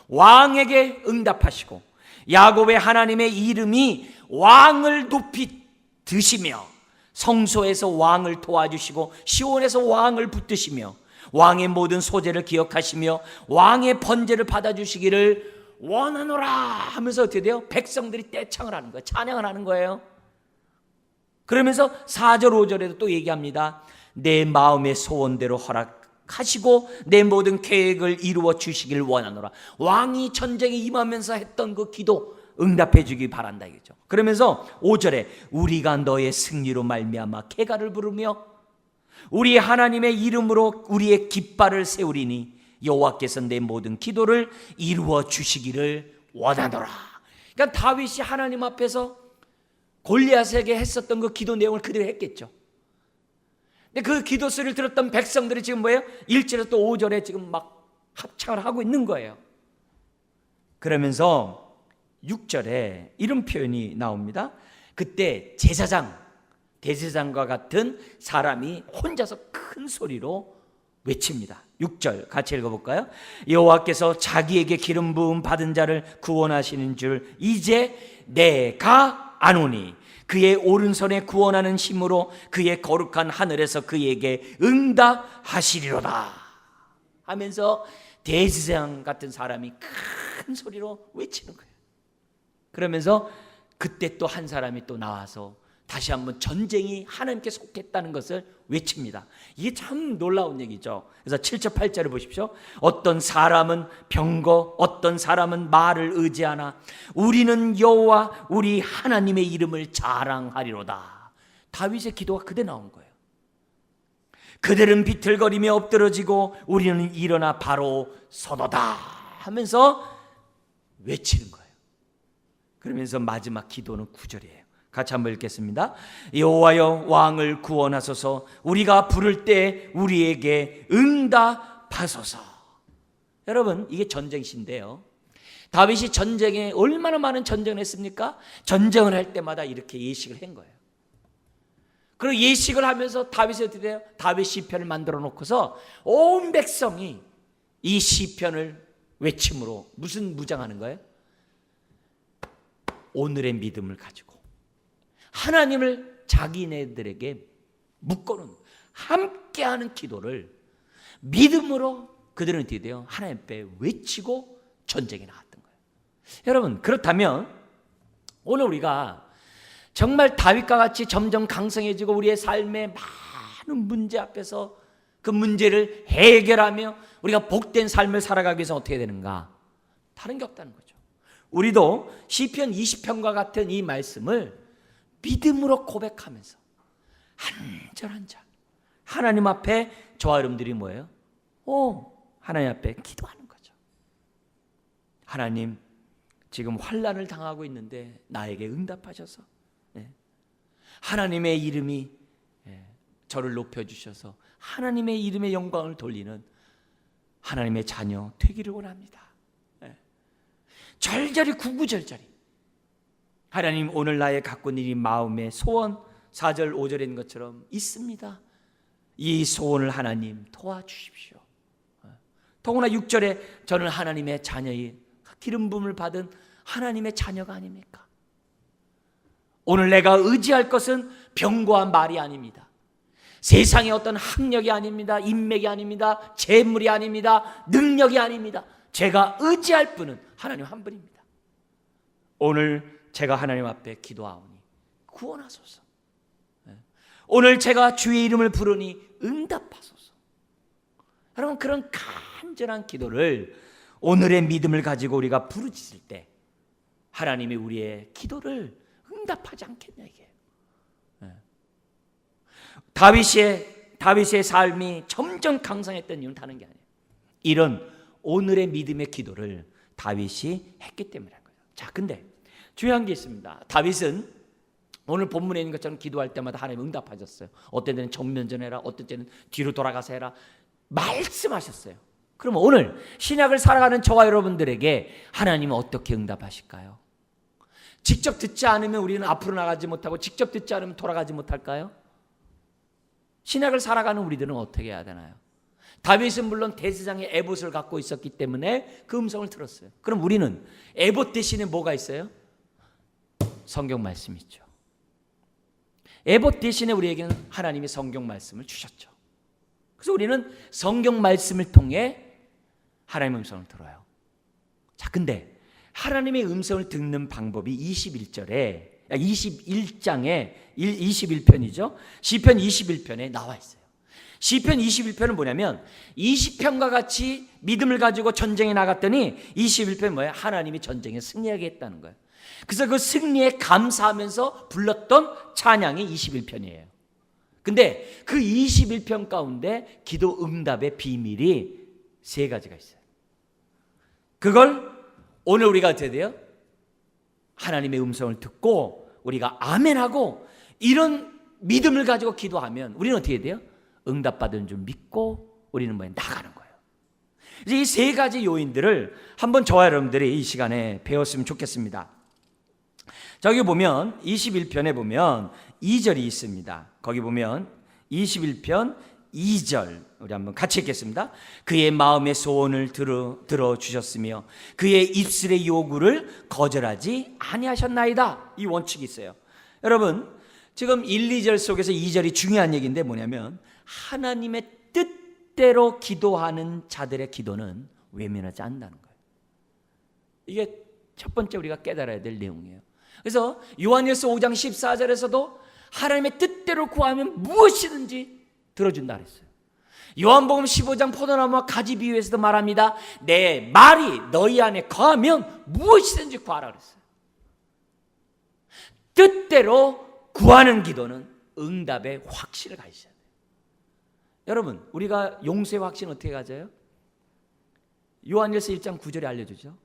왕에게 응답하시고 야곱의 하나님의 이름이 왕을 높이 드시며 성소에서 왕을 도와주시고 시온에서 왕을 붙드시며 왕의 모든 소재를 기억하시며 왕의 번제를 받아주시기를 원하노라 하면서 어떻게 돼요? 백성들이 떼창을 하는 거예요. 찬양을 하는 거예요. 그러면서 4절 5절에도 또 얘기합니다. 내 마음의 소원대로 허락하시고 내 모든 계획을 이루어 주시길 원하노라. 왕이 전쟁에 임하면서 했던 그 기도 응답해 주기 바란다 이거죠. 그러면서 5절에 우리가 너의 승리로 말미암아 쾌가를 부르며 우리 하나님의 이름으로 우리의 깃발을 세우리니 여호와께서 내 모든 기도를 이루어 주시기를 원하노라. 그러니까 다윗이 하나님 앞에서 골리앗에게 했었던 그 기도 내용을 그대로 했겠죠. 근데 그 기도 소리를 들었던 백성들이 지금 뭐예요? 1절에서 또 5절에 지금 막 합창을 하고 있는 거예요. 그러면서 6절에 이런 표현이 나옵니다. 그때 대제사장과 같은 사람이 혼자서 큰 소리로 외칩니다. 6절 같이 읽어볼까요? 여호와께서 자기에게 기름 부음 받은 자를 구원하시는 줄 이제 내가 아노니 그의 오른손에 구원하는 힘으로 그의 거룩한 하늘에서 그에게 응답하시리로다 하면서 대제사장 같은 사람이 큰 소리로 외치는 거예요. 그러면서 그때 또 한 사람이 또 나와서 다시 한번 전쟁이 하나님께 속했다는 것을 외칩니다. 이게 참 놀라운 얘기죠. 그래서 7절 8절을 보십시오. 어떤 사람은 병거, 어떤 사람은 말을 의지하나 우리는 여호와 우리 하나님의 이름을 자랑하리로다. 다윗의 기도가 그대 나온 거예요. 그들은 비틀거리며 엎드러지고 우리는 일어나 바로 서도다 하면서 외치는 거예요. 그러면서 마지막 기도는 9절이에요. 같이 한번 읽겠습니다. 여호와여 왕을 구원하소서 우리가 부를 때 우리에게 응답하소서. 여러분 이게 전쟁시인데요. 다윗이 전쟁에 얼마나 많은 전쟁을 했습니까? 전쟁을 할 때마다 이렇게 예식을 한 거예요. 그리고 예식을 하면서 다윗이 어떻게 돼요? 다윗 시편을 만들어 놓고서 온 백성이 이 시편을 외침으로 무슨 무장하는 거예요? 오늘의 믿음을 가지고 하나님을 자기네들에게 묶어놓은 함께하는 기도를 믿음으로 그들은 어떻게 돼요? 하나님 앞에 외치고 전쟁에 나갔던 거예요. 여러분 그렇다면 오늘 우리가 정말 다윗과 같이 점점 강성해지고 우리의 삶의 많은 문제 앞에서 그 문제를 해결하며 우리가 복된 삶을 살아가기 위해서 어떻게 되는가? 다른 게 없다는 거죠. 우리도 시편 20편과 같은 이 말씀을 믿음으로 고백하면서 한 절 한 절 하나님 앞에 저와 여러분들이 뭐예요? 하나님 앞에 기도하는 거죠. 하나님 지금 환난을 당하고 있는데 나에게 응답하셔서 하나님의 이름이 저를 높여주셔서 하나님의 이름의 영광을 돌리는 하나님의 자녀 되기를 원합니다. 절절히 구구절절히 하나님 오늘 나의 갖고 있는 이 마음의 소원 4절 5절에 있는 것처럼 있습니다. 이 소원을 하나님 도와주십시오. 더구나 6절에 저는 하나님의 자녀의 기름 부음을 받은 하나님의 자녀가 아닙니까? 오늘 내가 의지할 것은 병거와 말이 아닙니다. 세상의 어떤 학력이 아닙니다. 인맥이 아닙니다. 재물이 아닙니다. 능력이 아닙니다. 제가 의지할 분은 하나님 한 분입니다. 오늘 제가 하나님 앞에 기도하오니 구원하소서. 오늘 제가 주의 이름을 부르니 응답하소서. 여러분 그런 간절한 기도를 오늘의 믿음을 가지고 우리가 부르짖을 때 하나님이 우리의 기도를 응답하지 않겠냐 이게. 다윗의 삶이 점점 강성했던 이유는 다른 게 아니에요. 이런 오늘의 믿음의 기도를 다윗이 했기 때문이라는 거예요. 자, 근데 중요한 게 있습니다. 다윗은 오늘 본문에 있는 것처럼 기도할 때마다 하나님 응답하셨어요. 어떤 때는 정면전해라, 어떤 때는 뒤로 돌아가서 해라 말씀하셨어요. 그럼 오늘 신약을 살아가는 저와 여러분들에게 하나님은 어떻게 응답하실까요? 직접 듣지 않으면 우리는 앞으로 나가지 못하고 직접 듣지 않으면 돌아가지 못할까요? 신약을 살아가는 우리들은 어떻게 해야 되나요? 다윗은 물론 대제사장의 에봇을 갖고 있었기 때문에 그 음성을 들었어요. 그럼 우리는 에봇 대신에 뭐가 있어요? 성경 말씀이 있죠. 에봇 대신에 우리에게는 하나님이 성경 말씀을 주셨죠. 그래서 우리는 성경 말씀을 통해 하나님의 음성을 들어요. 자, 근데 하나님의 음성을 듣는 방법이 21장에 21편이죠. 시편 21편에 나와 있어요. 시편 21편은 뭐냐면 20편과 같이 믿음을 가지고 전쟁에 나갔더니 21편 뭐예요? 하나님이 전쟁에 승리하게 했다는 거예요. 그래서 그 승리에 감사하면서 불렀던 찬양이 21편이에요. 근데 그 21편 가운데 기도 응답의 비밀이 세 가지가 있어요. 그걸 오늘 우리가 어떻게 돼요? 하나님의 음성을 듣고 우리가 아멘하고 이런 믿음을 가지고 기도하면 우리는 어떻게 돼요? 응답받은 줄 믿고 우리는 나가는 거예요. 이제 이 세 가지 요인들을 한번 저와 여러분들이 이 시간에 배웠으면 좋겠습니다. 저기 보면 21편에 보면 2절이 있습니다. 거기 보면 21편 2절 우리 한번 같이 읽겠습니다. 그의 마음의 소원을 들어주셨으며 그의 입술의 요구를 거절하지 아니하셨나이다. 이 원칙이 있어요. 여러분 지금 1, 2절 속에서 2절이 중요한 얘기인데 뭐냐면 하나님의 뜻대로 기도하는 자들의 기도는 외면하지 않는다는 거예요. 이게 첫 번째 우리가 깨달아야 될 내용이에요. 그래서 요한일서 5장 14절에서도 하나님의 뜻대로 구하면 무엇이든지 들어준다 그랬어요. 요한복음 15장 포도나무와 가지 비유에서도 말합니다. 내 말이 너희 안에 거하면 무엇이든지 구하라 그랬어요. 뜻대로 구하는 기도는 응답의 확신을 가지셔야 돼요. 여러분 우리가 용서의 확신 어떻게 가져요? 요한일서 1장 9절에 알려주죠.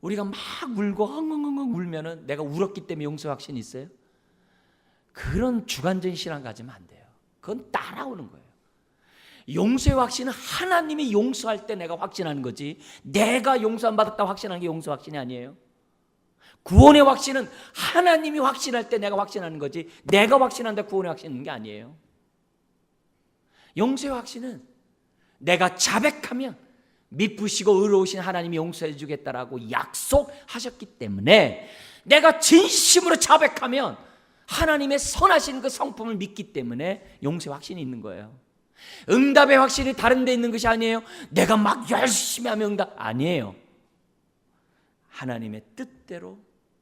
우리가 막 울고 헝헝헝 울면은 내가 울었기 때문에 용서의 확신이 있어요? 그런 주관적인 신앙 가지면 안 돼요. 그건 따라오는 거예요. 용서의 확신은 하나님이 용서할 때 내가 확신하는 거지 내가 용서 안 받았다 확신하는 게 용서 확신이 아니에요. 구원의 확신은 하나님이 확신할 때 내가 확신하는 거지 내가 확신한다 구원의 확신인 게 아니에요. 용서의 확신은 내가 자백하면 미쁘시고 의로우신 하나님이 용서해 주겠다라고 약속하셨기 때문에 내가 진심으로 자백하면 하나님의 선하신 그 성품을 믿기 때문에 용서의 확신이 있는 거예요. 응답의 확신이 다른 데 있는 것이 아니에요. 내가 막 열심히 하면 응답 아니에요. 하나님의 뜻대로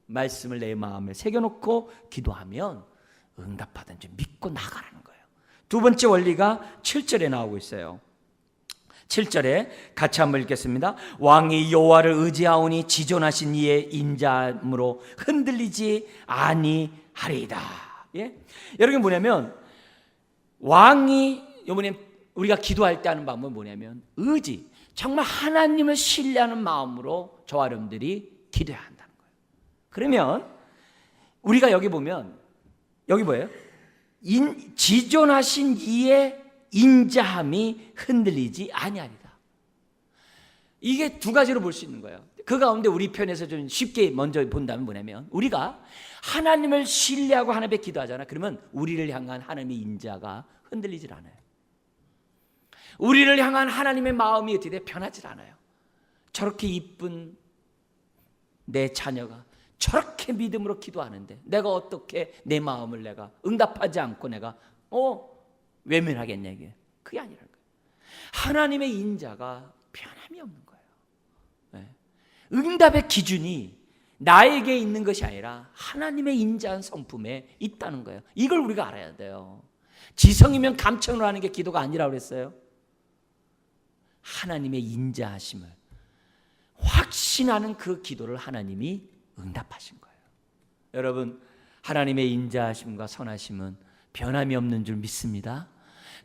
말씀을 내 마음에 새겨놓고 기도하면 응답받은 줄 믿고 나가라는 거예요. 두 번째 원리가 7절에 나오고 있어요. 7절에 같이 한번 읽겠습니다. 왕이 여호와를 의지하오니 지존하신 이의 인자함으로 흔들리지 아니하리이다. 예? 여러분 뭐냐면 왕이 이번에 우리가 기도할 때 하는 방법은 뭐냐면 의지, 정말 하나님을 신뢰하는 마음으로 저와 여러분들이 기도해야 한다는 거예요. 그러면 우리가 여기 보면 여기 뭐예요? 지존하신 이의 인자함이 흔들리지 아니하리다. 이게 두 가지로 볼 수 있는 거예요. 그 가운데 우리 편에서 좀 쉽게 먼저 본다면 뭐냐면 우리가 하나님을 신뢰하고 하나님께 기도하잖아. 그러면 우리를 향한 하나님의 인자가 흔들리질 않아요. 우리를 향한 하나님의 마음이 어떻게 돼? 변하질 않아요. 저렇게 이쁜 내 자녀가 저렇게 믿음으로 기도하는데 내가 어떻게 내 마음을 내가 응답하지 않고 내가 외면하겠냐 이게 그게 아니라는 거예요. 하나님의 인자가 변함이 없는 거예요. 네. 응답의 기준이 나에게 있는 것이 아니라 하나님의 인자한 성품에 있다는 거예요. 이걸 우리가 알아야 돼요. 지성이면 감청을 하는 게 기도가 아니라고 그랬어요. 하나님의 인자하심을 확신하는 그 기도를 하나님이 응답하신 거예요. 여러분 하나님의 인자하심과 선하심은 변함이 없는 줄 믿습니다.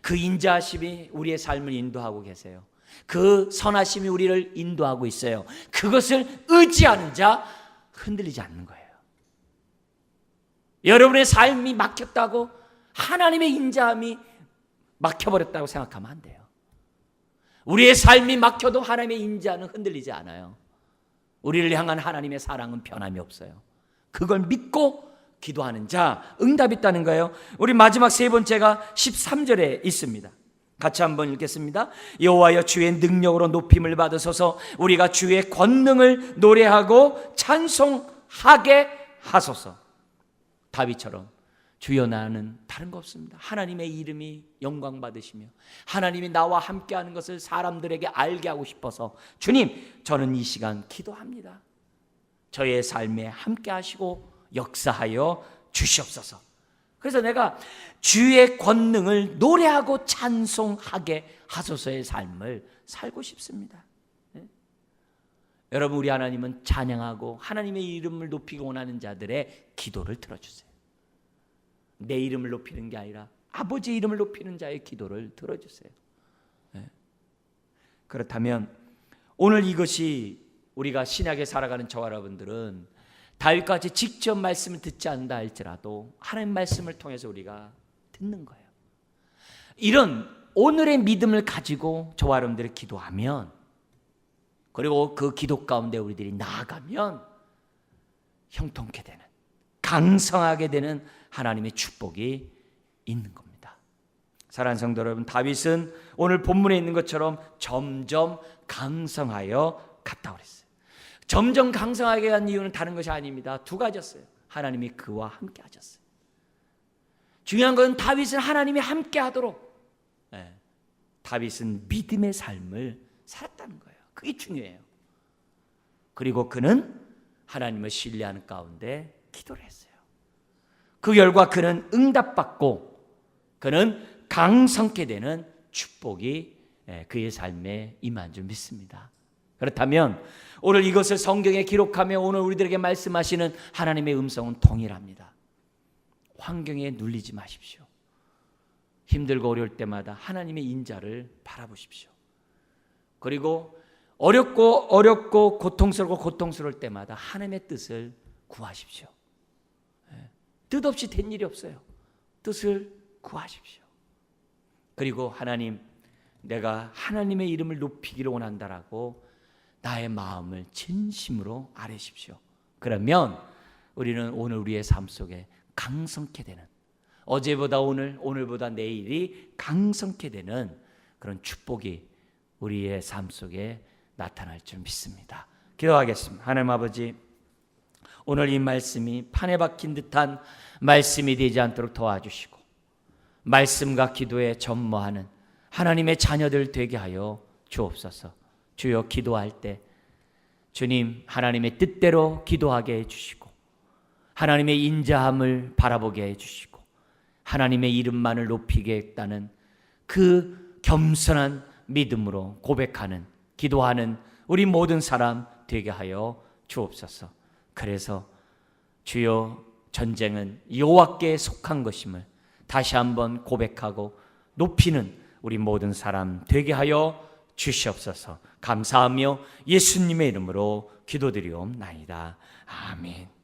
그 인자하심이 우리의 삶을 인도하고 계세요. 그 선하심이 우리를 인도하고 있어요. 그것을 의지하는 자 흔들리지 않는 거예요. 여러분의 삶이 막혔다고 하나님의 인자함이 막혀버렸다고 생각하면 안 돼요. 우리의 삶이 막혀도 하나님의 인자는 흔들리지 않아요. 우리를 향한 하나님의 사랑은 변함이 없어요. 그걸 믿고 기도하는 자 응답이 있다는 거예요. 우리 마지막 세 번째가 13절에 있습니다. 같이 한번 읽겠습니다. 여호와여 주의 능력으로 높임을 받으소서. 우리가 주의 권능을 노래하고 찬송하게 하소서. 다윗처럼 주여 나는 다른 거 없습니다. 하나님의 이름이 영광 받으시며 하나님이 나와 함께하는 것을 사람들에게 알게 하고 싶어서 주님 저는 이 시간 기도합니다. 저의 삶에 함께하시고 역사하여 주시옵소서. 그래서 내가 주의 권능을 노래하고 찬송하게 하소서의 삶을 살고 싶습니다. 네? 여러분 우리 하나님은 찬양하고 하나님의 이름을 높이고 원하는 자들의 기도를 들어주세요. 내 이름을 높이는 게 아니라 아버지의 이름을 높이는 자의 기도를 들어주세요. 네? 그렇다면 오늘 이것이 우리가 신약에 살아가는 저와 여러분들은 다윗같이 직접 말씀을 듣지 않는다 할지라도 하나님 말씀을 통해서 우리가 듣는 거예요. 이런 오늘의 믿음을 가지고 저와 여러분들이 기도하면, 그리고 그 기도 가운데 우리들이 나아가면 형통케 되는, 강성하게 되는 하나님의 축복이 있는 겁니다. 사랑하는 성도 여러분, 다윗은 오늘 본문에 있는 것처럼 점점 강성하여 갔다 그랬어요. 점점 강성하게 간 이유는 다른 것이 아닙니다. 두 가지였어요. 하나님이 그와 함께 하셨어요. 중요한 건 다윗은 하나님이 함께 하도록, 다윗은 믿음의 삶을 살았다는 거예요. 그게 중요해요. 그리고 그는 하나님을 신뢰하는 가운데 기도를 했어요. 그 결과 그는 응답받고 그는 강성케 되는 축복이 그의 삶에 임한 줄 믿습니다. 그렇다면 오늘 이것을 성경에 기록하며 오늘 우리들에게 말씀하시는 하나님의 음성은 동일합니다. 환경에 눌리지 마십시오. 힘들고 어려울 때마다 하나님의 인자를 바라보십시오. 그리고 어렵고 고통스러울 때마다 하나님의 뜻을 구하십시오. 뜻없이 된 일이 없어요. 뜻을 구하십시오. 그리고 하나님, 내가 하나님의 이름을 높이기를 원한다라고 나의 마음을 진심으로 아뢰십시오. 그러면 우리는 오늘 우리의 삶 속에 강성케 되는, 어제보다 오늘, 오늘보다 내일이 강성케 되는 그런 축복이 우리의 삶 속에 나타날 줄 믿습니다. 기도하겠습니다. 하나님 아버지, 오늘 이 말씀이 판에 박힌 듯한 말씀이 되지 않도록 도와주시고 말씀과 기도에 전무하는 하나님의 자녀들 되게 하여 주옵소서. 주여, 기도할 때 주님 하나님의 뜻대로 기도하게 해주시고 하나님의 인자함을 바라보게 해주시고 하나님의 이름만을 높이겠다는 그 겸손한 믿음으로 고백하는, 기도하는 우리 모든 사람 되게 하여 주옵소서. 그래서 주여, 전쟁은 여호와께 속한 것임을 다시 한번 고백하고 높이는 우리 모든 사람 되게 하여 주시옵소서. 감사하며 예수님의 이름으로 기도드리옵나이다. 아멘.